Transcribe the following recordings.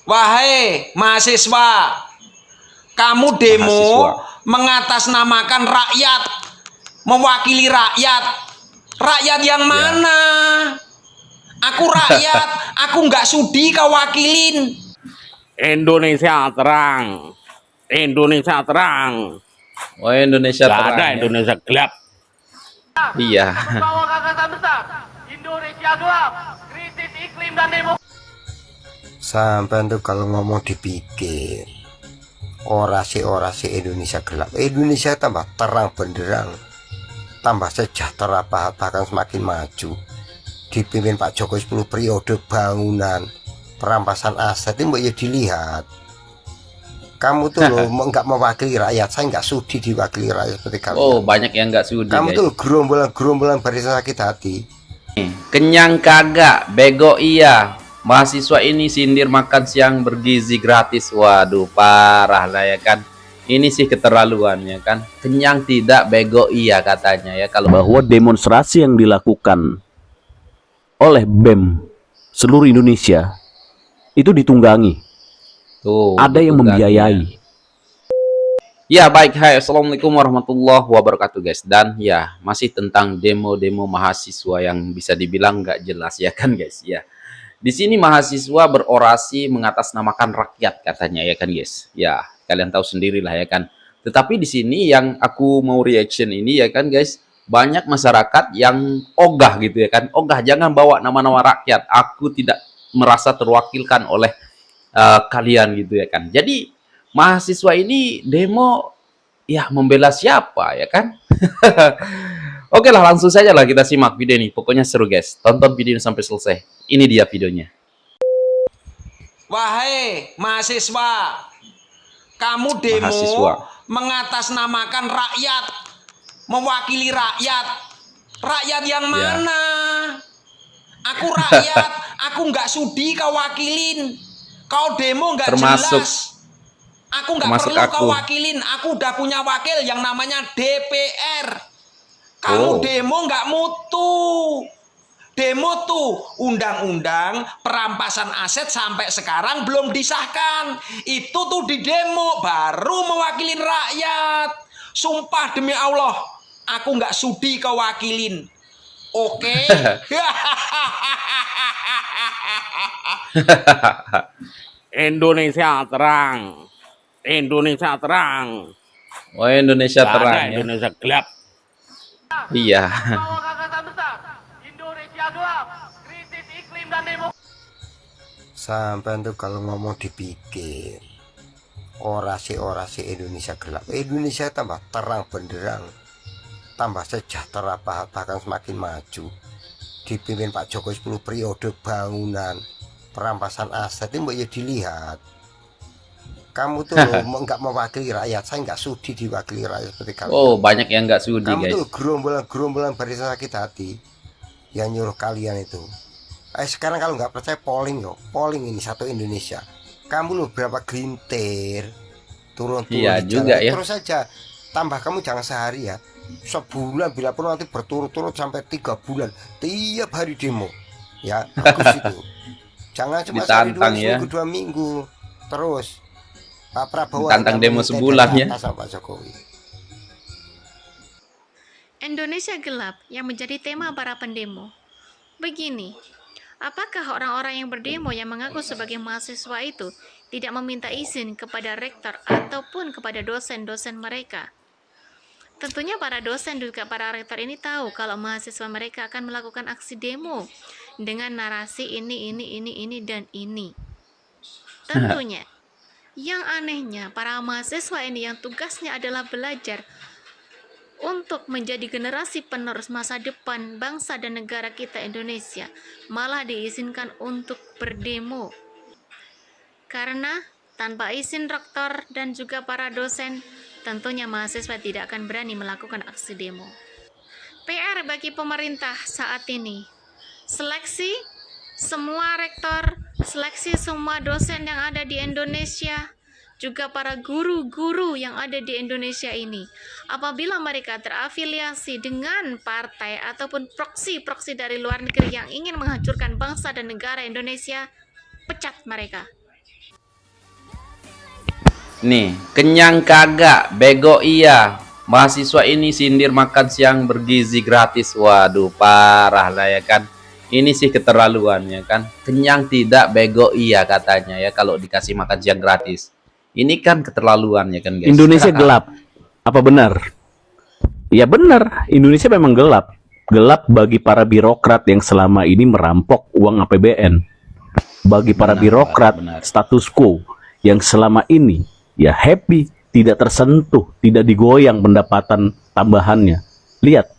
Wahai mahasiswa, kamu demo mengatasnamakan rakyat, mewakili rakyat. Rakyat yang mana? Aku rakyat, aku nggak sudi kau wakilin. Indonesia terang, Indonesia terang. Oh, Indonesia Gak terang. ada Ya. Indonesia gelap. Iya. Membawa gagasan besar Indonesia gelap, krisis iklim dan demokrasi. Sampai tuh kalau ngomong dipikir orasi Indonesia gelap, Indonesia tambah terang benderang, tambah sejahtera, bahkan semakin maju. Dipimpin Pak Jokowi 10 periode, bangunan, perampasan aset itu ya dilihat. Kamu tuh loh nggak mewakili rakyat, saya nggak sudi diwakili rakyat seperti kamu. Oh, banyak yang nggak sudi, Kamu guys. tuh gerombolan barisan sakit hati. Kenyang kagak, bego iya. Mahasiswa ini sindir makan siang bergizi gratis. Waduh, parah lah ya kan. Ini sih keterlaluan ya kan. Kenyang tidak, bego iya katanya ya. Kalau Bahwa demonstrasi yang dilakukan oleh BEM seluruh Indonesia itu ditunggangi. tuh, Ada yang membiayai. Ya baik, hai, assalamualaikum warahmatullahi wabarakatuh guys. Dan ya masih tentang demo-demo mahasiswa yang bisa dibilang nggak jelas ya kan guys ya. Di sini mahasiswa berorasi mengatasnamakan rakyat katanya ya kan guys. Ya kalian tahu sendirilah ya kan. Tetapi di sini yang aku mau reaction ini ya kan guys, banyak masyarakat yang ogah gitu ya kan. Ogah, jangan bawa nama-nama rakyat. Aku tidak merasa terwakilkan oleh kalian gitu ya kan. Jadi mahasiswa ini demo ya membela siapa ya kan? Oke lah, langsung saja lah kita simak video ini. Pokoknya seru guys. Tonton video ini sampai selesai. Ini dia videonya. Wahai mahasiswa, kamu demo Mahasiswa. mengatasnamakan rakyat, mewakili rakyat. Rakyat yang mana? Aku rakyat, aku nggak sudi kau wakilin. Kau demo nggak Termasuk- jelas. Aku nggak termasuk perlu kau aku. wakilin. Aku udah punya wakil yang namanya DPR. Kamu Oh. demo nggak mutu. Demo tuh undang-undang perampasan aset sampai sekarang belum disahkan. Itu tuh di demo baru mewakilin rakyat. Sumpah demi Allah, aku nggak sudi kau wakilin. Oke? Indonesia terang, Indonesia terang. Oh, Indonesia Gak terang ada ya. Indonesia gelap. Iya. Membawa gagasan besar Indonesia gelap, krisis iklim dan demokrasi. Sampai tuh kalau ngomong dipikir orasi Indonesia gelap, Indonesia tambah terang benderang, tambah sejahtera, bahkan semakin maju. Dipimpin Pak Jokowi 10 periode, bangunan, perampasan aset itu ya dilihat. Kamu tuh loh nggak mewakili rakyat, saya nggak sudi diwakili rakyat seperti kamu. Oh, banyak yang nggak sudi Kamu guys. tuh gerombolan barisan sakit hati yang nyuruh kalian itu. Sekarang kalau nggak percaya polling yo, polling ini satu Indonesia. Kamu lo berapa gelintir turun Iya di juga jalan. ya. Terus saja tambah, kamu jangan sehari ya, sebulan, bila perlu nanti berturut-turut sampai 3 bulan tiap hari demo ya. Bagus itu. Jangan cuma sehari Ditantang dua, ya. seminggu 2 minggu terus. Pak Prabowo Ditantang hanya demo minta sebulan dari ya. atas sama Pak Jokowi. Indonesia gelap yang menjadi tema para pendemo. Begini, apakah orang-orang yang berdemo yang mengaku sebagai mahasiswa itu tidak meminta izin kepada rektor ataupun kepada dosen-dosen mereka? Tentunya para dosen juga para rektor ini tahu kalau mahasiswa mereka akan melakukan aksi demo dengan narasi ini, dan ini. Tentunya, yang anehnya para mahasiswa ini yang tugasnya adalah belajar untuk menjadi generasi penerus masa depan bangsa dan negara kita Indonesia, malah diizinkan untuk berdemo. Karena tanpa izin rektor dan juga para dosen, tentunya mahasiswa tidak akan berani melakukan aksi demo. PR bagi pemerintah saat ini, seleksi semua rektor, seleksi semua dosen yang ada di Indonesia, juga para guru-guru yang ada di Indonesia ini. Apabila mereka terafiliasi dengan partai ataupun proksi-proksi dari luar negeri yang ingin menghancurkan bangsa dan negara Indonesia, pecat mereka. Nih, kenyang kagak, bego iya. Mahasiswa ini sindir makan siang bergizi gratis. Waduh, parah lah ya kan. Ini sih keterlaluan ya kan. Kenyang tidak, bego iya katanya ya kalau dikasih makan siang gratis. Ini kan keterlaluan ya kan guys. Indonesia gelap. Apa benar? Ya benar, Indonesia memang gelap. Gelap bagi para birokrat yang selama ini merampok uang APBN. Bagi para Benar, birokrat benar. status quo yang selama ini ya happy, tidak tersentuh, tidak digoyang pendapatan tambahannya. Lihat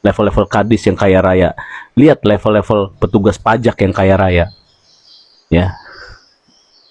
level-level kadis yang kaya raya. Lihat level-level petugas pajak yang kaya raya. Ya.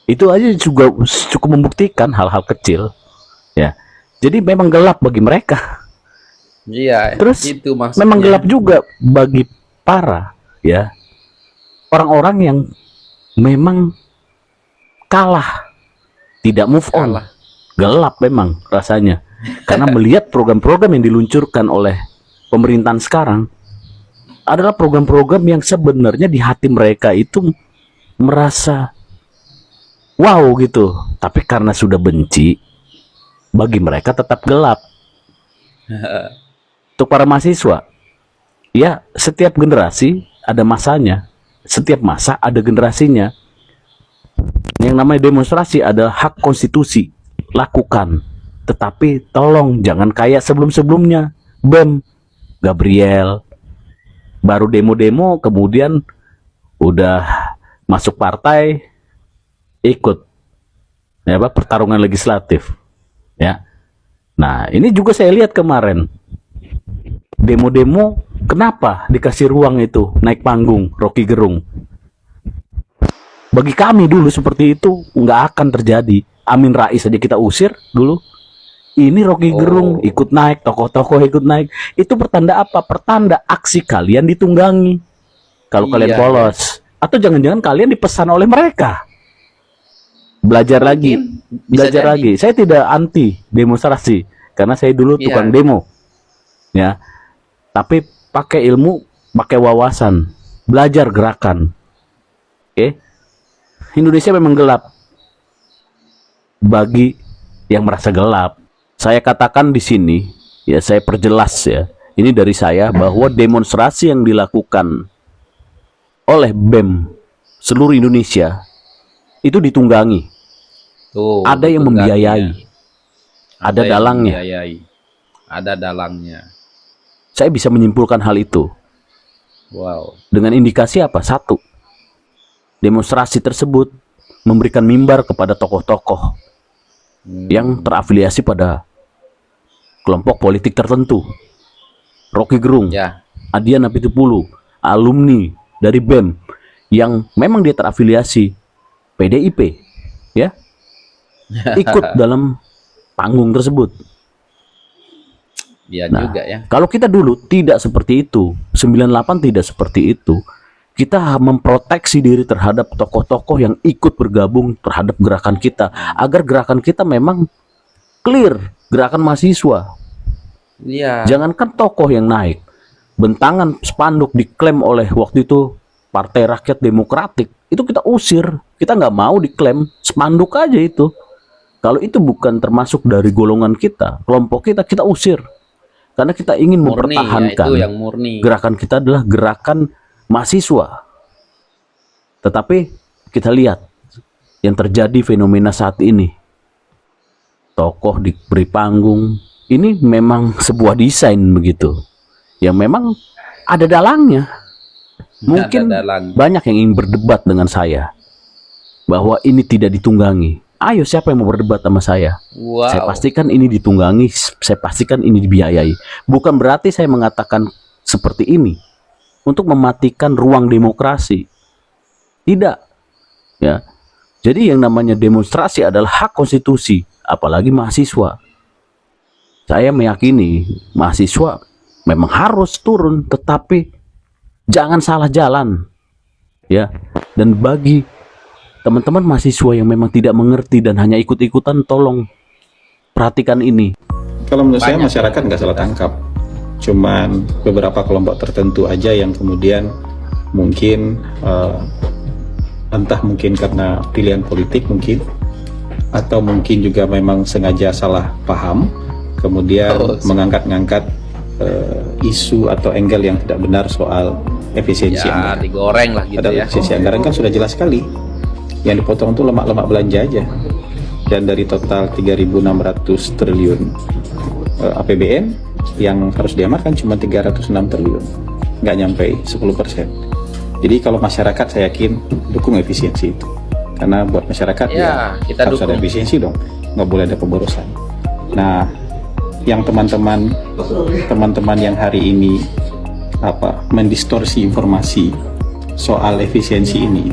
Itu aja juga cukup membuktikan hal-hal kecil. Ya. Jadi memang gelap bagi mereka. Iya, Terus itu maksudnya. memang gelap juga bagi para ya orang-orang yang memang kalah, tidak move on. Kalah. Gelap memang rasanya. Karena melihat program-program yang diluncurkan oleh pemerintahan sekarang adalah program-program yang sebenarnya di hati mereka itu merasa wow gitu. Tapi karena sudah benci, bagi mereka tetap gelap. Untuk para mahasiswa, ya setiap generasi ada masanya, setiap masa ada generasinya. Yang namanya demonstrasi adalah hak konstitusi, lakukan. Tetapi tolong jangan kayak sebelum-sebelumnya. BEM, Gabriel, baru demo-demo kemudian udah masuk partai, ikut ya apa, pertarungan legislatif. Ya. Nah, ini juga saya lihat kemarin. Demo-demo, kenapa dikasih ruang itu naik panggung Rocky Gerung? Bagi kami dulu seperti itu nggak akan terjadi. Amin Rais saja kita usir dulu. Ini Rocky Gerung ikut naik, tokoh-tokoh ikut naik. Itu pertanda apa? Pertanda aksi kalian ditunggangi. Kalau kalian Iya, bolos, atau jangan-jangan kalian dipesan oleh mereka. Belajar lagi, Bisa belajar jadi. lagi. Saya tidak anti demonstrasi karena saya dulu Iya. tukang demo. Ya. Tapi pakai ilmu, pakai wawasan, belajar gerakan. Oke. Indonesia memang gelap bagi yang merasa gelap. Saya katakan di sini, ya saya perjelas ya. Ini dari saya bahwa demonstrasi yang dilakukan oleh BEM seluruh Indonesia itu ditunggangi. Tuh, Ada yang betul membiayai, gantinya. ada yang dalangnya. membiayai. Ada dalangnya. Saya bisa menyimpulkan hal itu Wow. dengan indikasi apa? Satu, demonstrasi tersebut memberikan mimbar kepada tokoh-tokoh yang terafiliasi pada kelompok politik tertentu. Rocky Gerung, Ya. Adian Apitupulu, alumni dari BEM yang memang dia terafiliasi PDIP, ya, ikut dalam panggung tersebut. Iya Nah, juga ya. kalau kita dulu tidak seperti itu, 98 tidak seperti itu, kita memproteksi diri terhadap tokoh-tokoh yang ikut bergabung terhadap gerakan kita, agar gerakan kita memang clear, gerakan mahasiswa. Iya. Jangankan tokoh yang naik, bentangan spanduk diklaim oleh waktu itu Partai Rakyat Demokratik, itu kita usir, kita nggak mau diklaim, spanduk aja itu. Kalau itu bukan termasuk dari golongan kita, kelompok kita, kita usir. Karena kita ingin Murni, ya, mempertahankan itu yang murni. gerakan kita adalah gerakan mahasiswa. Tetapi kita lihat yang terjadi fenomena saat ini. Tokoh diberi panggung. Ini memang sebuah desain begitu. Yang memang ada dalangnya. Mungkin Ada dalang. banyak yang ingin berdebat dengan saya bahwa ini tidak ditunggangi. Ayo, siapa yang mau berdebat sama saya? Wow. Saya pastikan ini ditunggangi, saya pastikan ini dibiayai. Bukan berarti saya mengatakan seperti ini untuk mematikan ruang demokrasi. Tidak. Ya. Jadi yang namanya demonstrasi adalah hak konstitusi, apalagi mahasiswa. Saya meyakini mahasiswa memang harus turun, tetapi jangan salah jalan. Ya. Dan bagi teman-teman mahasiswa yang memang tidak mengerti dan hanya ikut-ikutan, tolong perhatikan ini. Kalau menurut saya Banyak masyarakat nggak salah tangkap, cuman beberapa kelompok tertentu aja yang kemudian mungkin entah mungkin karena pilihan politik mungkin atau mungkin juga memang sengaja salah paham, kemudian mengangkat-ngangkat isu atau angle yang tidak benar soal efisiensi Ya, anggaran. digoreng lah gitu Padahal ya. efisiensi anggaran kan sudah jelas sekali. Yang dipotong itu lemak-lemak belanja aja. Dan dari total 3.600 triliun APBN yang harus diamankan cuma 306 triliun. Nggak nyampe 10%. Jadi kalau masyarakat saya yakin dukung efisiensi itu. Karena buat masyarakat Ya, kita harus ada dukung. efisiensi dong. Nggak boleh ada pemborosan. Nah, yang teman-teman yang hari ini mendistorsi informasi soal efisiensi ini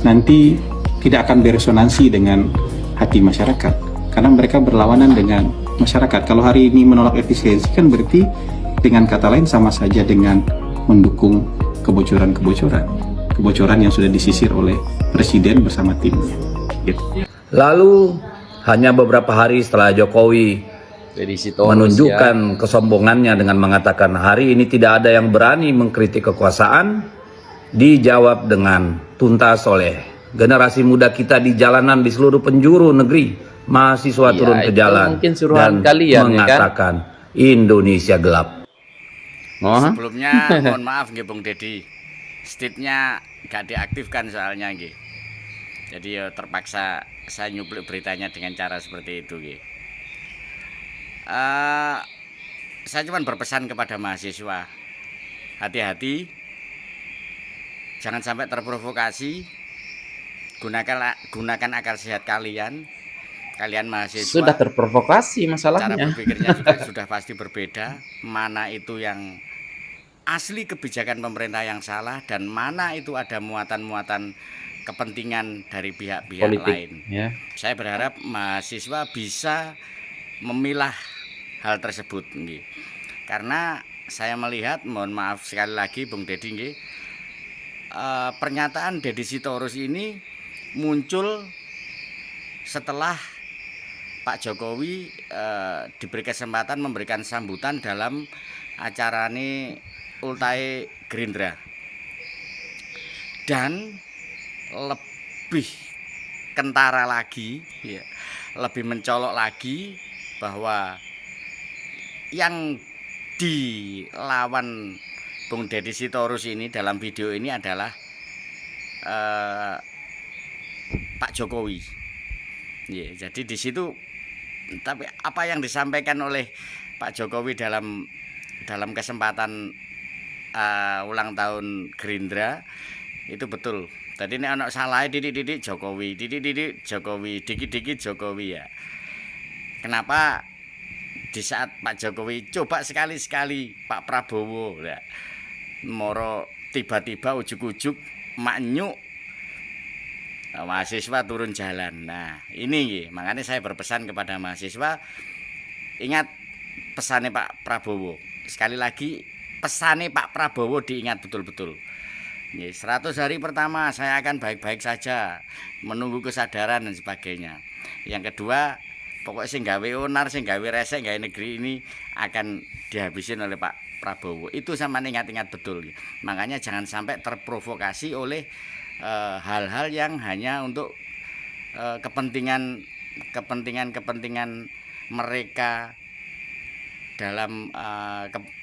nanti tidak akan beresonansi dengan hati masyarakat karena mereka berlawanan dengan masyarakat. Kalau hari ini menolak efisiensi kan berarti dengan kata lain sama saja dengan mendukung kebocoran yang sudah disisir oleh presiden bersama timnya gitu. Lalu hanya beberapa hari setelah Jokowi Deddy Sitorus menunjukkan kesombongannya dengan mengatakan hari ini tidak ada yang berani mengkritik kekuasaan, dijawab dengan tuntas oleh generasi muda kita di jalanan di seluruh penjuru negeri. Mahasiswa Ya, turun ke itu jalan mungkin dan suruhan kalian, ya kan? mengatakan Indonesia gelap. Oh, Sebelumnya mohon maaf nggih Bung Dedi. State-nya gak diaktifkan soalnya nggih. Jadi ya terpaksa saya nyuplik beritanya dengan cara seperti itu nggih. Saya cuma berpesan kepada mahasiswa, hati-hati, jangan sampai terprovokasi, gunakan akal sehat kalian mahasiswa. sudah terprovokasi Cara masalahnya. berpikirnya juga sudah pasti berbeda, mana itu yang asli kebijakan pemerintah yang salah dan mana itu ada muatan-muatan kepentingan dari pihak-pihak Politik, lain. ya. Saya berharap mahasiswa bisa memilah hal tersebut nggih. Karena saya melihat, mohon maaf sekali lagi Bung Dedi nggih, pernyataan Deddy Sitorus ini muncul setelah Pak Jokowi diberi kesempatan memberikan sambutan dalam acara ini Ultae Gerindra. Dan lebih kentara lagi, ya, lebih mencolok lagi bahwa yang dilawan Bung Deddy Sitorus ini dalam video ini adalah Pak Jokowi. Ya, jadi di situ, tapi apa yang disampaikan oleh Pak Jokowi dalam kesempatan ulang tahun Gerindra itu betul. Tadi ini anak salah didik Jokowi, didik Jokowi, dikit-dikit Jokowi ya. Kenapa di saat Pak Jokowi coba sekali-sekali Pak Prabowo ya, moro tiba-tiba ujuk-ujuk maknyuk mahasiswa turun jalan. Nah ini makanya saya berpesan kepada mahasiswa, ingat pesannya Pak Prabowo. Sekali lagi pesannya Pak Prabowo diingat betul-betul. 100 hari pertama saya akan baik-baik saja, menunggu kesadaran dan sebagainya. Yang kedua, pokoknya sing gawe onar, sing gawe resek, gawe negeri ini akan dihabisin oleh Pak Prabowo. Itu sama ingat-ingat betul. Makanya jangan sampai terprovokasi oleh hal-hal yang hanya untuk kepentingan mereka dalam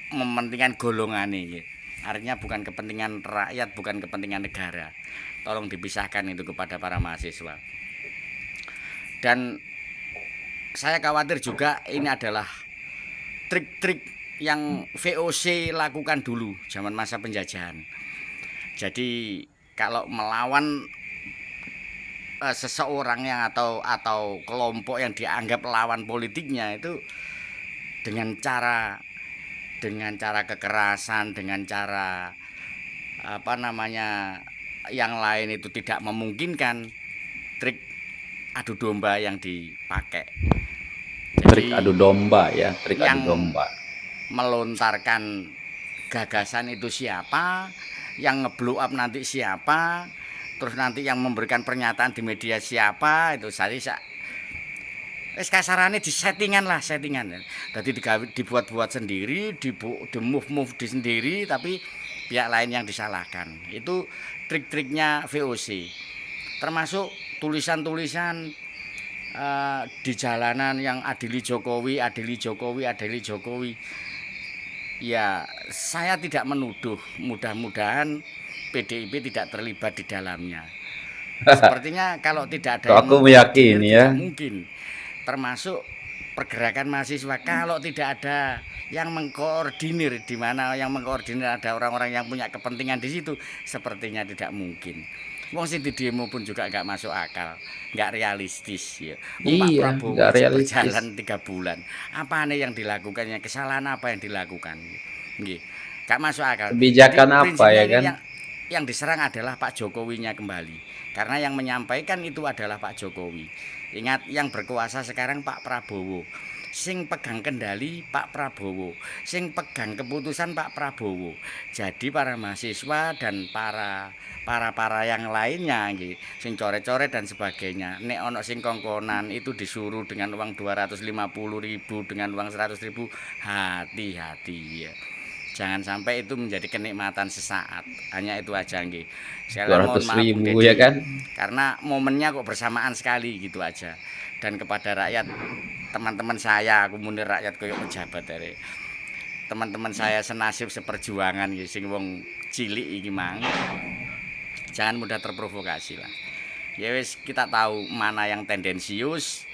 kepentingan golongan ini. Artinya bukan kepentingan rakyat, bukan kepentingan negara. Tolong dipisahkan itu kepada para mahasiswa. Dan saya khawatir juga ini adalah trik-trik yang VOC lakukan dulu zaman masa penjajahan. Jadi kalau melawan seseorang yang atau kelompok yang dianggap lawan politiknya itu dengan cara kekerasan, dengan cara yang lain itu tidak memungkinkan, trik adu domba yang dipakai. Trik adu domba ya, trik yang adu domba. melontarkan gagasan itu siapa, yang ngeblow up nanti siapa, terus nanti yang memberikan pernyataan di media siapa, itu kasarannya settingan. Jadi dibuat-buat sendiri, di move di sendiri, tapi pihak lain yang disalahkan. Itu trik-triknya VOC. Termasuk tulisan-tulisan di jalanan yang adili Jokowi, adili Jokowi, adili Jokowi. Ya, saya tidak menuduh, mudah-mudahan PDIP tidak terlibat di dalamnya. Sepertinya kalau tidak ada Kok yang aku meyakini ya. tidak mungkin. Termasuk pergerakan mahasiswa, kalau tidak ada yang mengkoordinir, di mana yang mengkoordinir ada orang-orang yang punya kepentingan di situ, sepertinya tidak mungkin. Wong sing di demo pun juga nggak masuk akal, nggak realistis ya. Pak Iya, Prabowo nggak aja realistis. berjalan 3 bulan. Apa nih yang dilakukannya? Kesalahan apa yang dilakukan? Nggih, nggak masuk akal. Kebijakan Jadi, apa prinsipnya ya ini kan? yang diserang adalah Pak Jokowinya kembali. Karena yang menyampaikan itu adalah Pak Jokowi. Ingat, yang berkuasa sekarang Pak Prabowo. Sing pegang kendali Pak Prabowo, sing pegang keputusan Pak Prabowo. Jadi para mahasiswa dan para yang lainnya nggih, sing coret-coret dan sebagainya. Nek ono sing kongkonan itu disuruh dengan uang 250.000, dengan uang 100.000, hati-hati ya. Jangan sampai itu menjadi kenikmatan sesaat. Hanya itu aja nggih. Sekali mohon maaf, 200.000 Bung ya Deddy, kan? karena momennya kok bersamaan sekali gitu aja. Dan kepada rakyat, teman-teman saya, aku munir rakyat koyo pejabat dari teman-teman saya senasib seperjuangan nggih, sing wong cilik iki mang. Jangan mudah terprovokasi lah. Ya wis, kita tahu mana yang tendensius,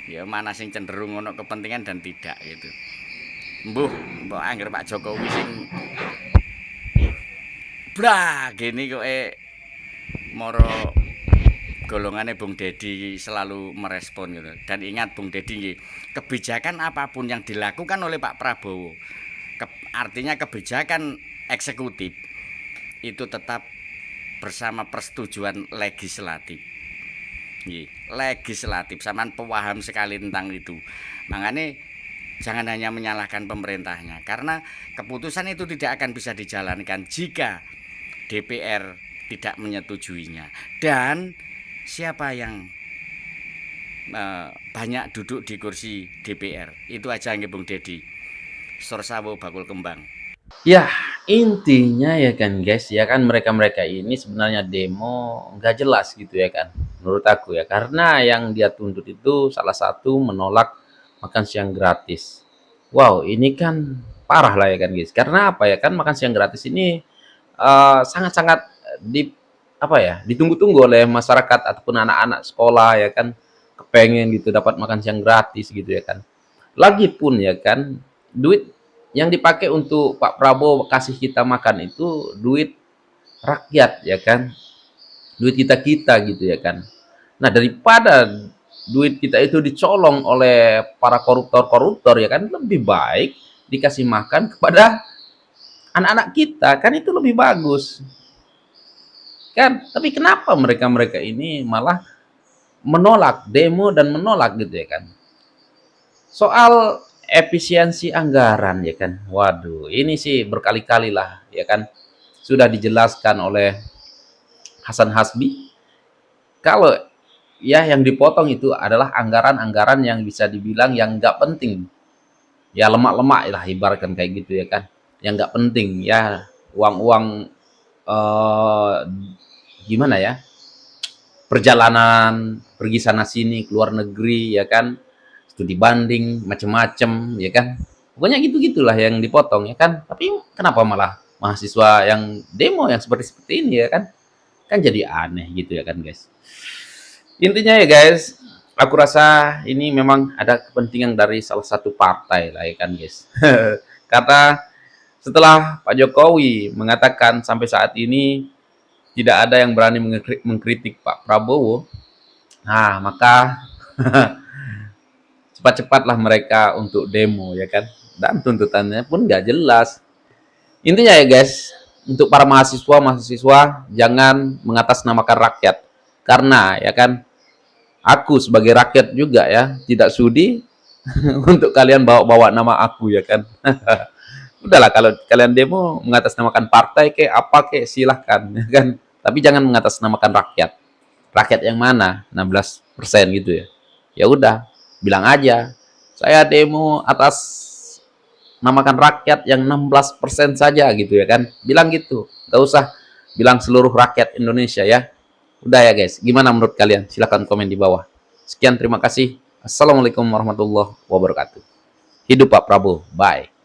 ya mana sing cenderung ono kepentingan dan tidak gitu. Mbah angger Pak Jokowi sing gini kok moro golongannya Bung Deddy selalu merespon gitu. Dan ingat Bung Deddy nggih, kebijakan apapun yang dilakukan oleh Pak Prabowo, artinya kebijakan eksekutif itu tetap bersama persetujuan legislatif. Nggih, legislatif, sampean paham sekali tentang itu. Makanya jangan hanya menyalahkan pemerintahnya, karena keputusan itu tidak akan bisa dijalankan jika DPR tidak menyetujuinya. Dan siapa yang banyak duduk di kursi DPR, itu aja nggih Bung Deddy. Sorsawo bakul kembang. Ya, intinya ya kan guys, ya kan mereka-mereka ini sebenarnya demo nggak jelas gitu ya kan, menurut aku ya. Karena yang dia tuntut itu salah satu menolak makan siang gratis. Wow, ini kan parah lah ya kan guys. Karena apa ya kan, makan siang gratis ini sangat-sangat ditunggu-tunggu oleh masyarakat ataupun anak-anak sekolah ya kan, kepengen gitu dapat makan siang gratis gitu ya kan. Lagipun ya kan, duit yang dipakai untuk Pak Prabowo kasih kita makan itu duit rakyat ya kan, duit kita gitu ya kan. Nah, daripada duit kita itu dicolong oleh para koruptor ya kan, lebih baik dikasih makan kepada anak-anak kita, kan itu lebih bagus kan. Tapi kenapa mereka ini malah menolak, demo dan menolak gitu ya kan. Soal efisiensi anggaran ya kan, waduh ini sih berkali-kali lah ya kan, sudah dijelaskan oleh Hasan Hasbi kalau ya yang dipotong itu adalah anggaran-anggaran yang bisa dibilang yang nggak penting ya, lemak-lemak lah ibaratkan kayak gitu ya kan, yang nggak penting ya, uang-uang gimana ya, perjalanan pergi sana sini ke luar negeri ya kan, studi banding macem-macem ya kan, pokoknya gitu-gitulah yang dipotong ya kan. Tapi kenapa malah mahasiswa yang demo yang seperti ini ya kan, kan jadi aneh gitu ya kan guys. Intinya ya guys, aku rasa ini memang ada kepentingan dari salah satu partai lah ya kan guys. Kata setelah Pak Jokowi mengatakan sampai saat ini tidak ada yang berani mengkritik Pak Prabowo, nah maka cepat-cepatlah mereka untuk demo ya kan, dan tuntutannya pun nggak jelas. Intinya ya guys, untuk para mahasiswa jangan mengatasnamakan rakyat, karena ya kan aku sebagai rakyat juga ya tidak sudi untuk kalian bawa-bawa nama aku ya kan. Udahlah, kalau kalian demo mengatasnamakan partai kayak apa kayak silahkan ya kan, tapi jangan mengatasnamakan rakyat. Rakyat yang mana? 16% gitu ya. Ya udah, bilang aja saya demo atas namakan rakyat yang 16% saja gitu ya kan, bilang gitu, nggak usah bilang seluruh rakyat Indonesia ya. Udah ya guys, gimana menurut kalian? Silahkan komen di bawah. Sekian, terima kasih. Assalamualaikum warahmatullahi wabarakatuh. Hidup Pak Prabowo. Bye.